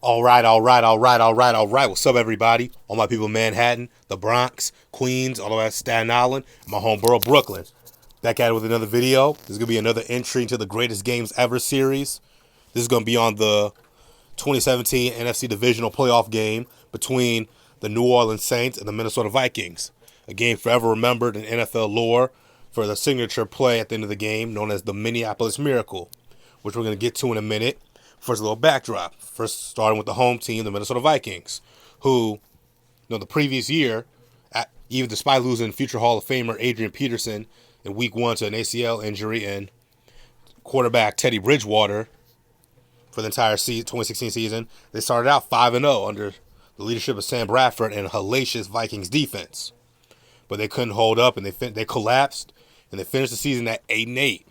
All right. What's up, everybody? All my people in Manhattan, the Bronx, Queens, all the way to Staten Island, my home borough, Brooklyn. Back at it with another video. This is going to be another entry into the Greatest Games Ever series. This is going to be on the 2017 NFC Divisional Playoff game between the New Orleans Saints and the Minnesota Vikings. A game forever remembered in NFL lore for the signature play at the end of the game known as the Minneapolis Miracle, which we're going to get to in a minute. First, a little backdrop. First, starting with the home team, the Minnesota Vikings, who, the previous year, even despite losing future Hall of Famer Adrian Peterson in Week 1 to an ACL injury and quarterback Teddy Bridgewater for the entire 2016 season, they started out 5-0 under the leadership of Sam Bradford and a hellacious Vikings defense. But they couldn't hold up, and they collapsed, and they finished the season at 8-8.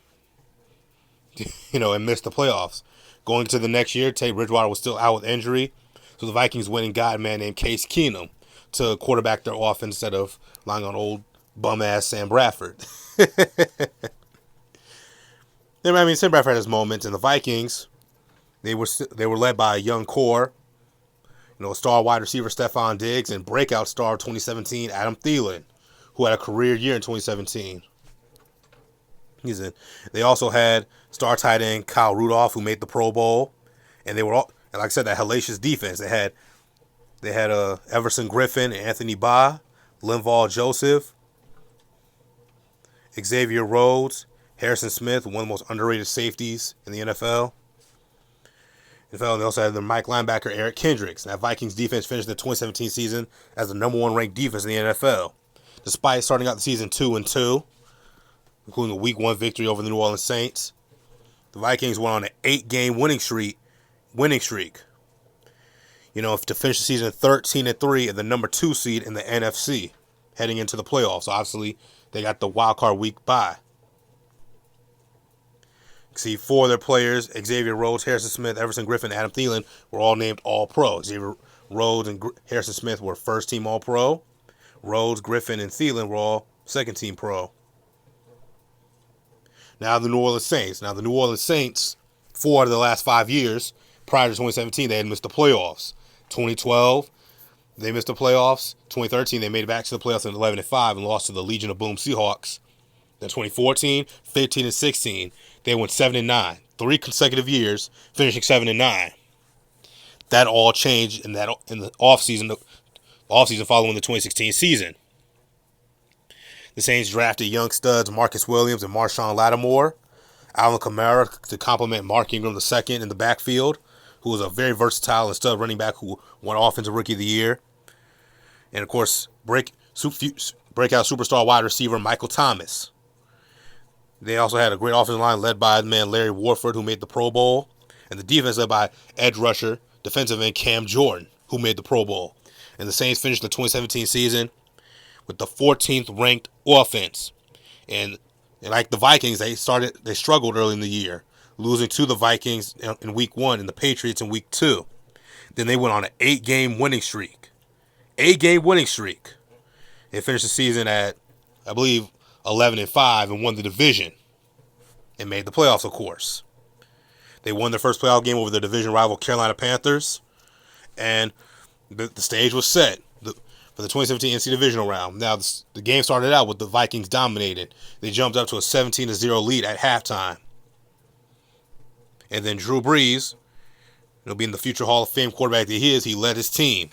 And missed the playoffs. Going into the next year, Teddy Bridgewater was still out with injury, so the Vikings went and got a man named Case Keenum to quarterback their offense instead of relying on old bum-ass Sam Bradford. Sam Bradford had his moments, and the Vikings, they were led by a young core, star wide receiver Stephon Diggs and breakout star of 2017 Adam Thielen, who had a career year in 2017. They also had star tight end Kyle Rudolph, who made the Pro Bowl, and they were all, and like I said, that hellacious defense. They had Everson Griffin, Anthony Barr, Linval Joseph, Xavier Rhodes, Harrison Smith, one of the most underrated safeties in the NFL. They also had the Mike linebacker Eric Kendricks. That Vikings defense finished the 2017 season as the number 1 ranked defense in the NFL, despite starting out the season 2-2. Including a Week 1 victory over the New Orleans Saints. The Vikings went on an 8-game winning streak. To finish the season 13-3 and the number 2 seed in the NFC, heading into the playoffs. So obviously, they got the wild card week bye. See, 4 of their players, Xavier Rhodes, Harrison Smith, Everson Griffin, Adam Thielen, were all named All-Pro. Xavier Rhodes and Harrison Smith were first-team All-Pro. Rhodes, Griffin, and Thielen were all second-team Pro. Now the New Orleans Saints, 4 out of the last 5 years, prior to 2017, they had missed the playoffs. 2012, they missed the playoffs. 2013, they made it back to the playoffs at 11-5 and lost to the Legion of Boom Seahawks. Then 2014, 15 and 16, they went 7-9. 3 consecutive years, finishing 7-9. That all changed in the offseason following the 2016 season. The Saints drafted young studs Marcus Williams and Marshawn Lattimore, Alvin Kamara to complement Mark Ingram II in the backfield, who was a very versatile and stud running back who won Offensive Rookie of the Year. And, of course, breakout superstar wide receiver Michael Thomas. They also had a great offensive line led by the man Larry Warford, who made the Pro Bowl, and the defense led by edge rusher, defensive end Cam Jordan, who made the Pro Bowl. And the Saints finished the 2017 season with the 14th ranked offense. And like the Vikings, they struggled early in the year, losing to the Vikings in Week 1 and the Patriots in Week 2. Then they went on an 8-game winning streak. They finished the season at, I believe, 11-5 and won the division and made the playoffs, of course. They won their first playoff game over their division rival Carolina Panthers, and the stage was set for the 2017 NC Divisional round. Now, the game started out with the Vikings dominated. They jumped up to a 17-0 lead at halftime. And then Drew Brees, being the future Hall of Fame quarterback that he is, he led his team.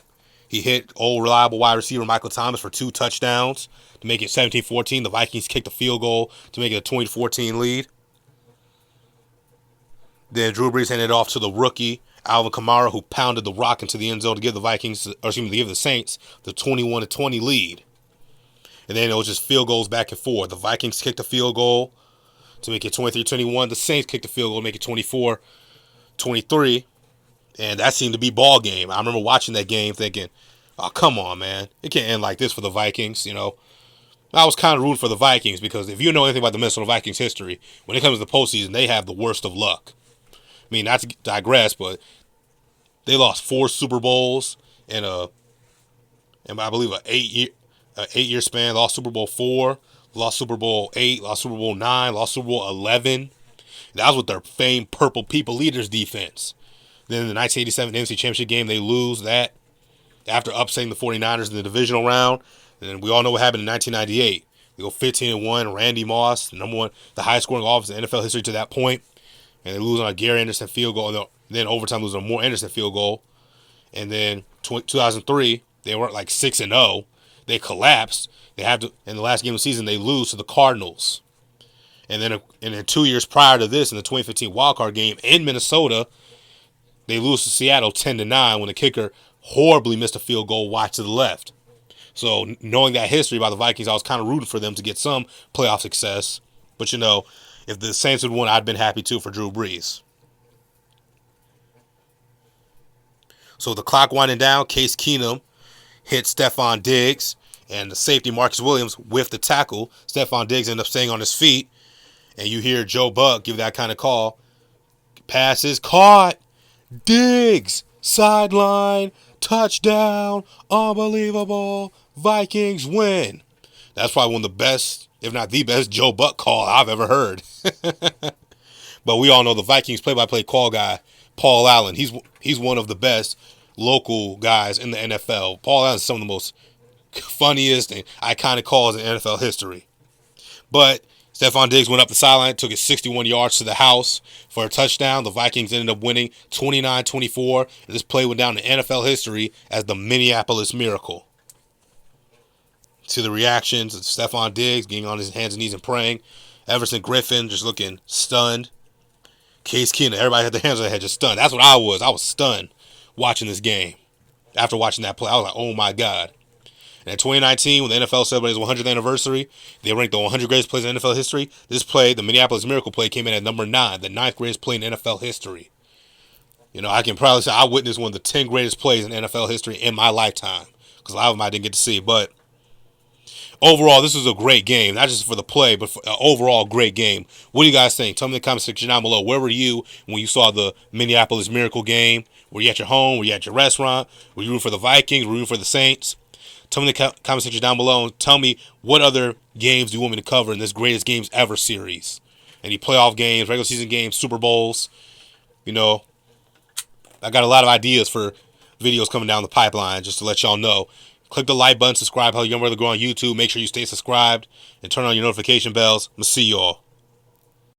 He hit old reliable wide receiver Michael Thomas for 2 touchdowns to make it 17-14. The Vikings kicked a field goal to make it a 20-14 lead. Then Drew Brees handed it off to the rookie Alvin Kamara, who pounded the rock into the end zone to give the Saints the 21-20 lead. And then it was just field goals back and forth. The Vikings kicked a field goal to make it 23-21. The Saints kicked a field goal to make it 24-23. And that seemed to be ball game. I remember watching that game thinking, oh, come on, man. It can't end like this for the Vikings, I was kind of rooting for the Vikings because if you know anything about the Minnesota Vikings history, when it comes to the postseason, they have the worst of luck. I mean, not to digress, but they lost 4 Super Bowls in I believe an 8-year span. Lost Super Bowl 4, lost Super Bowl 8, lost Super Bowl 9, lost Super Bowl 11. That was with their famed Purple People Leaders defense. Then in the 1987 NFC Championship game, they lose that after upsetting the 49ers in the divisional round. And we all know what happened in 1998. They go 15-1. Randy Moss, the highest scoring offense in NFL history to that point, and they lose on a Gary Anderson field goal. And then overtime, lose on a Moore Anderson field goal. And then 2003, they weren't like 6-0. They collapsed. In the last game of the season, they lose to the Cardinals. And then 2 years prior to this, in the 2015 wildcard game in Minnesota, they lose to Seattle 10-9 when the kicker horribly missed a field goal wide to the left. So knowing that history about the Vikings, I was kind of rooting for them to get some playoff success. But if the Saints had won, I'd been happy too for Drew Brees. So the clock winding down, Case Keenum hit Stephon Diggs, and the safety Marcus Williams whiffed the tackle. Stephon Diggs ended up staying on his feet, and you hear Joe Buck give that kind of call. Passes caught. Diggs, sideline, touchdown, unbelievable. Vikings win. That's probably one of the best, if not the best, Joe Buck call I've ever heard. But we all know the Vikings play-by-play call guy, Paul Allen. He's one of the best local guys in the NFL. Paul Allen is some of the most funniest and iconic calls in NFL history. But Stephon Diggs went up the sideline, took it 61 yards to the house for a touchdown. The Vikings ended up winning 29-24. And this play went down in NFL history as the Minneapolis Miracle. To the reactions of Stephon Diggs getting on his hands and knees and praying. Everson Griffin just looking stunned. Case Keenum, everybody had their hands on their head, just stunned. That's what I was. I was stunned watching this game. After watching that play, I was like, oh my God. And in 2019, when the NFL celebrated its 100th anniversary, they ranked the 100 greatest plays in NFL history. This play, the Minneapolis Miracle play, came in at number 9, the 9th greatest play in NFL history. I can probably say I witnessed one of the 10 greatest plays in NFL history in my lifetime, because a lot of them I didn't get to see. But overall, this was a great game, not just for the play, but for an overall great game. What do you guys think? Tell me in the comment section down below. Where were you when you saw the Minneapolis Miracle game? Were you at your home? Were you at your restaurant? Were you rooting for the Vikings? Were you rooting for the Saints? Tell me in the comment section down below and tell me what other games do you want me to cover in this Greatest Games Ever series. Any playoff games, regular season games, Super Bowls. I got a lot of ideas for videos coming down the pipeline, just to let y'all know. Click the like button, subscribe, help Young Brother grow on YouTube. Make sure you stay subscribed and turn on your notification bells. I'm going to see y'all.